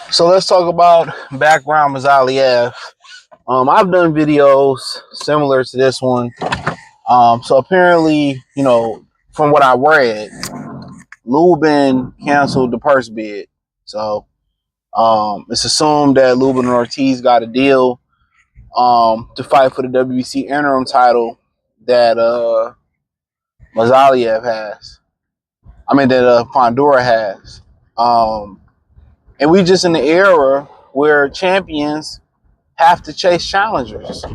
So let's talk about background Mazaliev. I've done videos similar to this one. So apparently, from what I read, Lubin canceled the purse bid. So it's assumed that Lubin and Ortiz got a deal to fight for the WBC interim title that Mazaliev has. I mean, that Fondura has. And we just in the era where champions have to chase challengers.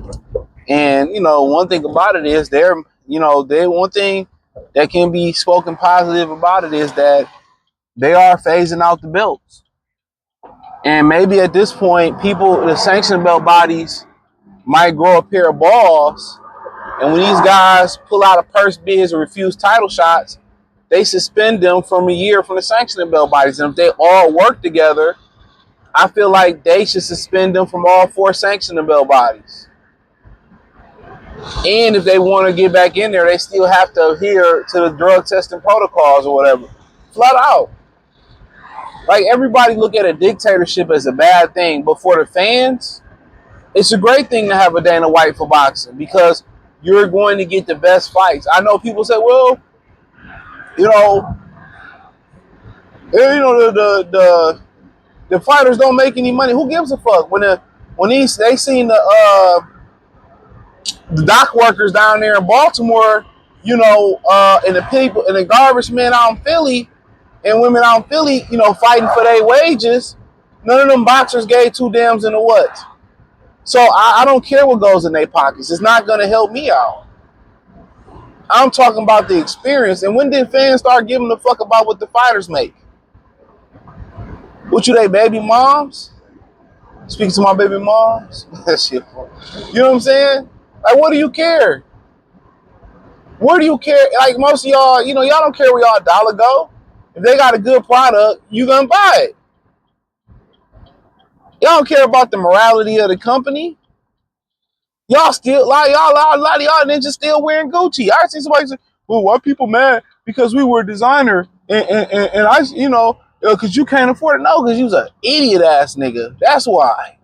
And, one thing about it is one thing that can be spoken positive about it is that they are phasing out the belts. And maybe at this point, the sanctioned belt bodies might grow a pair of balls. And when these guys pull out of purse bids or refuse title shots, they suspend them from a year from the sanctioning belt bodies. And if they all work together, I feel like they should suspend them from all 4 sanctioning belt bodies. And if they want to get back in there, they still have to adhere to the drug testing protocols or whatever. Flat out. Like, everybody look at a dictatorship as a bad thing, but for the fans, it's a great thing to have a Dana White for boxing because you're going to get the best fights. I know people say, well, the fighters don't make any money. Who gives a fuck? When they seen the dock workers down there in Baltimore, and the people and the garbage men out in Philly and women out in Philly, fighting for their wages, none of them boxers gave 2 dams in the what. So I don't care what goes in their pockets. It's not going to help me out. I'm talking about the experience. And when did fans start giving a fuck about what the fighters make? What, they baby moms? Speaking to my baby moms? That shit. You know what I'm saying? Like, what do you care? Where do you care? Like, most of y'all, y'all don't care where y'all dollar go. If they got a good product, you gonna buy it. Y'all don't care about the morality of the company. Y'all still, a lot of y'all ninjas still wearing Gucci. I see somebody say, well, why people mad? Because we were a designer and I, because you can't afford it. No, because you was an idiot ass nigga. That's why.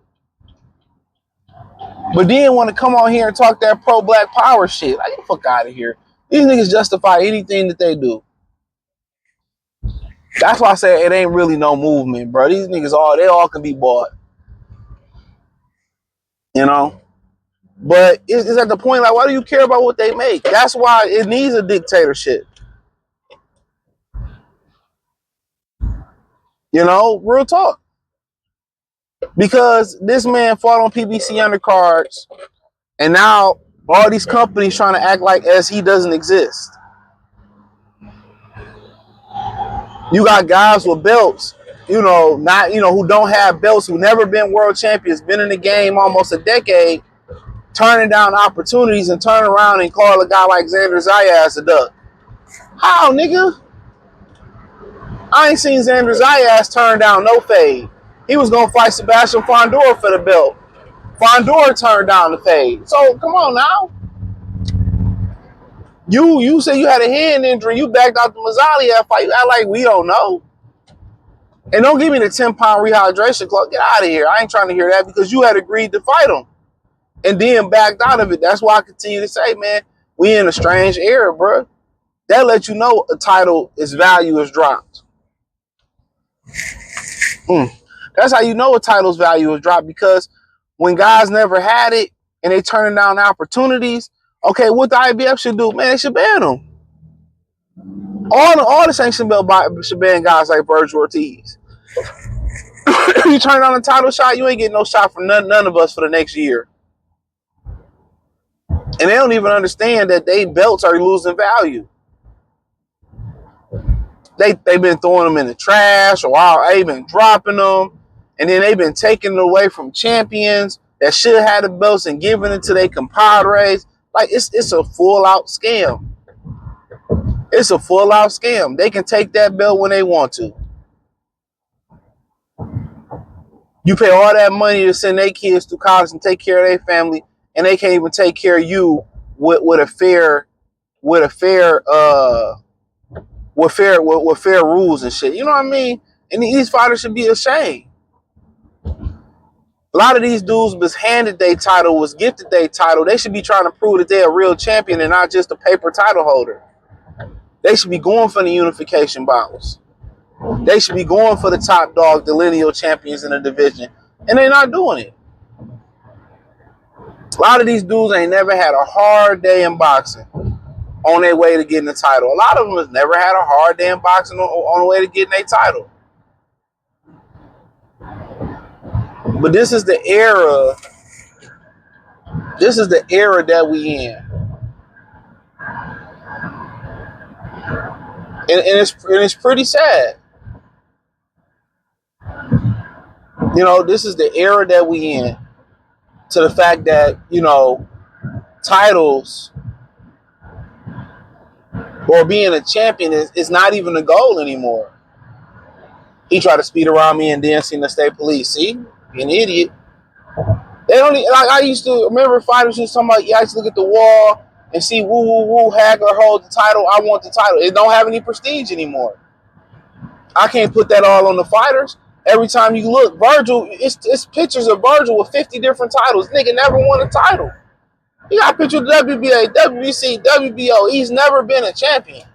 But then want to come on here and talk that pro-black power shit. Like, get the fuck out of here. These niggas justify anything that they do. That's why I say it ain't really no movement, bro. These niggas they all can be bought. But it's at the point, like, why do you care about what they make? That's why it needs a dictatorship. Real talk. Because this man fought on PBC undercards, and now all these companies trying to act like as he doesn't exist. You got guys with belts, who don't have belts, who never been world champions, been in the game almost a decade, turning down opportunities and turn around and call a guy like Xander Zayas a duck. How, nigga? I ain't seen Xander Zayas turn down no fade. He was going to fight Sebastian Fondura for the belt. Fondura turned down the fade. So, come on now. You said you had a hand injury. You backed out the Mazaliev fight. You act like we don't know. And don't give me the 10-pound rehydration clock. Get out of here. I ain't trying to hear that because you had agreed to fight him. And then backed out of it. That's why I continue to say, man, we in a strange era, bro. That lets you know a title, its value is dropped. That's how you know a title's value is dropped, because when guys never had it and they turning down opportunities, okay, what the IBF should do, man, they should ban them. All the sanctioned belt should ban guys like Virgil Ortiz. You turn down a title shot, you ain't getting no shot from none of us for the next year. And they don't even understand that they belts are losing value. They've been throwing them in the trash, or they've been dropping them, and then they've been taking it away from champions that should have had the belts and giving it to their compadres. Like, it's a full-out scam. It's a full-out scam. They can take that belt when they want to. You pay all that money to send their kids to college and take care of their family, and they can't even take care of you with a fair with fair rules and shit. You know what I mean? And these fighters should be ashamed. A lot of these dudes was handed their title, was gifted their title. They should be trying to prove that they're a real champion and not just a paper title holder. They should be going for the unification bouts. They should be going for the top dog, the lineal champions in the division. And they're not doing it. A lot of these dudes ain't never had a hard day in boxing on their way to getting the title. A lot of them has never had a hard day in boxing on the way to getting their title. But this is the era. This is the era that we in. And it's pretty sad. You know, this is the era that we in. To the fact that, you know, titles or being a champion is not even a goal anymore. He tried to speed around me and then seen the state police. See? You're an idiot. They don't even, like, I used to remember fighters used to talk about, I used to look at the wall and see woo Hagler hold the title. I want the title. It don't have any prestige anymore. I can't put that all on the fighters. Every time you look, Virgil, it's pictures of Virgil with 50 different titles. Nigga never won a title. He got pictures of WBA, WBC, WBO. He's never been a champion.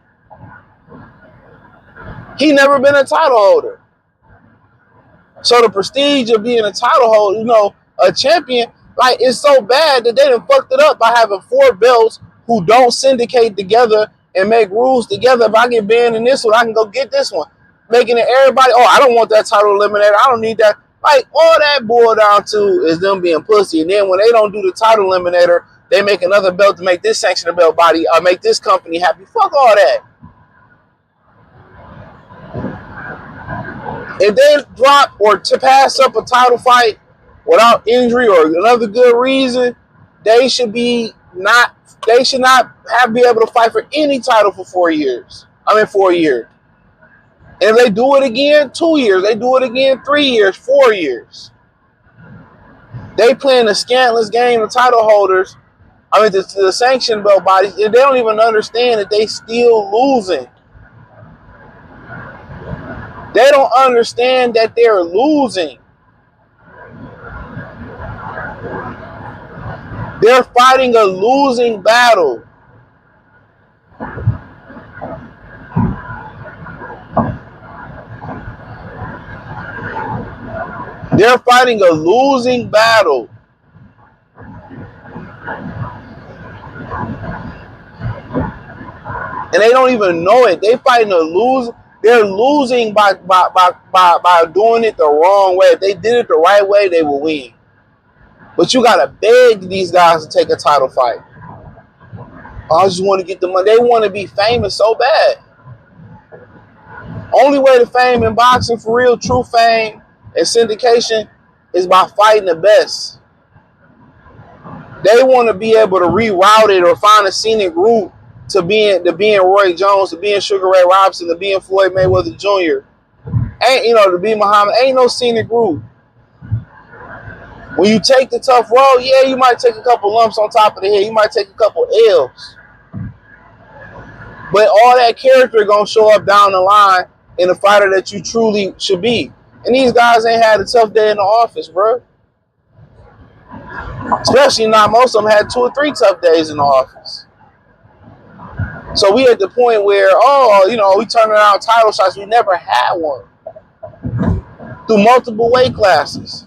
He never been a title holder. So the prestige of being a title holder, you know, a champion, like, it's so bad that they done fucked it up by having 4 belts who don't syndicate together and make rules together. If I get banned in this one, I can go get this one. Making it everybody, oh, I don't want that title eliminator. I don't need that. Like, all that boiled down to is them being pussy. And then when they don't do the title eliminator, they make another belt to make this sanctioned belt body or make this company happy. Fuck all that. If they drop or to pass up a title fight without injury or another good reason, they should not be able to fight for any title for 4 years. 4 years. And if they do it again, 2 years. They do it again, 3 years, 4 years. They playing a scantless game of title holders. The sanctioned belt bodies, and they don't even understand that they still losing. They don't understand that they're losing. They're fighting a losing battle. They're fighting a losing battle. And they don't even know it. They fighting a lose. They're losing by doing it the wrong way. If they did it the right way, they will win. But you gotta beg these guys to take a title fight. I just want to get the money. They want to be famous so bad. Only way to fame in boxing, for real, true fame and syndication, is by fighting the best. They want to be able to reroute it or find a scenic route to being Roy Jones, to being Sugar Ray Robinson, to being Floyd Mayweather Jr. To be Muhammad. Ain't no scenic route. When you take the tough road, yeah, you might take a couple lumps on top of the head. You might take a couple L's. But all that character gonna show up down the line in a fighter that you truly should be. And these guys ain't had a tough day in the office, bro. Especially not most of them had 2 or 3 tough days in the office. So we at the point where, we turning out title shots. We never had one. Through multiple weight classes.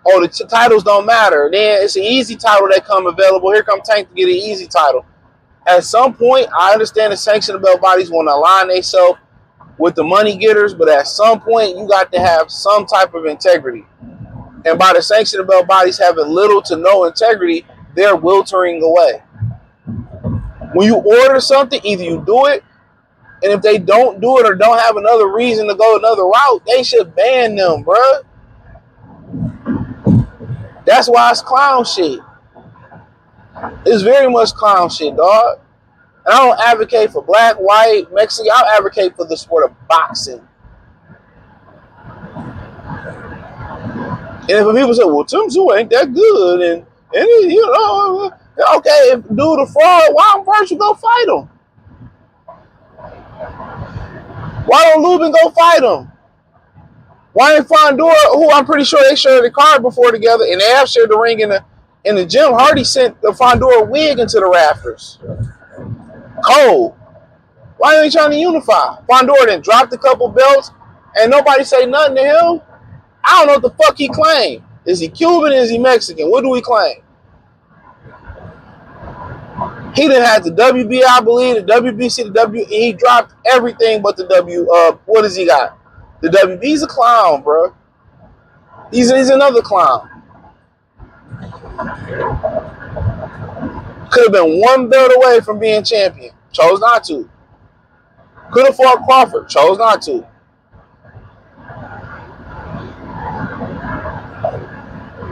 Oh, the titles don't matter. Then it's an easy title that come available. Here come Tank to get an easy title. At some point, I understand the sanctioned belt bodies want to align themselves with the money getters, but at some point, you got to have some type of integrity. And by the sanctioned belt bodies having little to no integrity, they're wiltering away. When you order something, either you do it, and if they don't do it or don't have another reason to go another route, they should ban them, bruh. That's why it's clown shit. It's very much clown shit, dog. And I don't advocate for black, white, Mexican. I advocate for the sport of boxing. And if people say, well, Tim Tszyu ain't that good, and Okay, if dude a fraud, why don't Virgil go fight him? Why don't Lubin go fight him? Why ain't Fondor, who I'm pretty sure they shared the card before together, and they have shared the ring in the gym. Hardy sent the Fondor wig into the rafters. Cold. Why ain't he trying to unify? Fondor then dropped a couple belts, and nobody say nothing to him. I don't know what the fuck he claimed. Is he Cuban? Is he Mexican? What do he claim? He didn't have the WB, I believe, the WBC, the W. He dropped everything but the W. What does he got? The WB. He's a clown, bro. He's another clown. Could have been one belt away from being champion. Chose not to. Could have fought Crawford. Chose not to.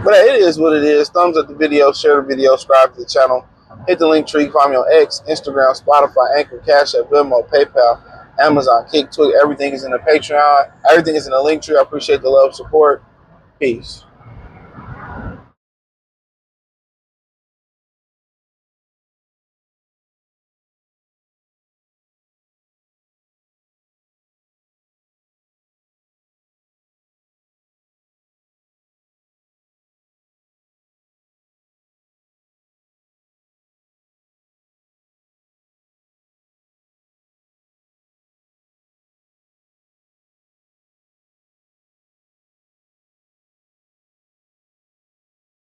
But it is what it is. Thumbs up the video, share the video, subscribe to the channel. Hit the link tree. Find me on X, Instagram, Spotify, Anchor, Cash App, Venmo, PayPal, Amazon, Kick, Twitter. Everything is in the Patreon. Everything is in the link tree. I appreciate the love, support. Peace.